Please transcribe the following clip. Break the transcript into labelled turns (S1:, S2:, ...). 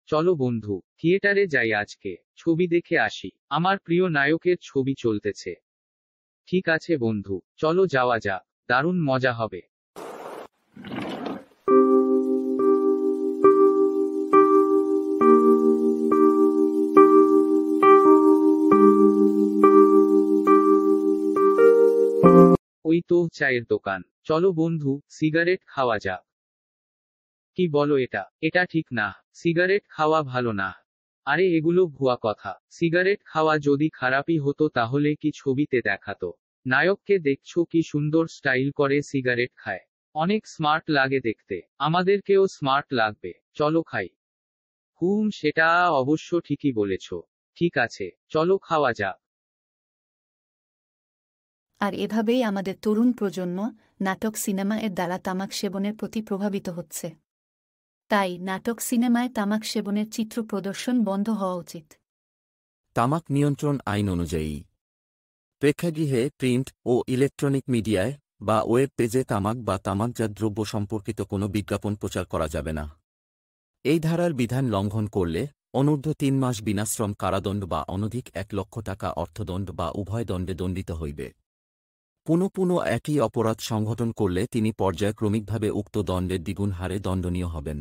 S1: চলো বন্ধু, থিয়েটারে যাই আজকে, ছবি দেখে আসি। আমার প্রিয় নায়কের ছবি চলতেছে। ঠিক আছে বন্ধু, চলো যাওয়া যাক, দারুণ মজা হবে। ওই তো চায়ের দোকান, চলো বন্ধু, সিগারেট খাওয়া যাক। কি বলো, এটা ঠিক না, সিগারেট খাওয়া ভালো না। আরে এগুলো ভুয়া কথা, সিগারেট খাওয়া যদি খারাপই হতো তাহলে কি ছবিতে দেখাতো? নায়ককে দেখছো কি সুন্দর স্টাইল করে সিগারেট খায়, অনেক স্মার্ট লাগে দেখতে, আমাদেরকেও স্মার্ট লাগবে, চলো খাই। সেটা অবশ্য ঠিকই বলেছ। ঠিক আছে, চলো খাওয়া যাক।
S2: আর এভাবেই আমাদের তরুণ প্রজন্ম নাটক সিনেমা এর দ্বারা তামাক সেবনের প্রতি প্রভাবিত হচ্ছে। তাই নাটক সিনেমায় তামাক সেবনের চিত্র প্রদর্শন বন্ধ হওয়া উচিত।
S3: তামাক নিয়ন্ত্রণ আইন অনুযায়ী প্রেক্ষাগৃহে, প্রিন্ট ও ইলেকট্রনিক মিডিয়ায় বা ওয়েব পেজে তামাক বা তামাকজাত দ্রব্য সম্পর্কিত কোনো বিজ্ঞাপন প্রচার করা যাবে না। এই ধারার বিধান লঙ্ঘন করলে অনূর্ধ্ব ৩ মাস বিনাশ্রম কারাদণ্ড বা অনধিক ১ লক্ষ টাকা অর্থদণ্ড বা উভয় দণ্ডে দণ্ডিত হইবে। পুনঃ পুনঃ একই অপরাধ সংঘটন করলে তিনি পর্যায়ক্রমিকভাবে উক্ত দণ্ডের দ্বিগুণ হারে দণ্ডনীয় হবেন।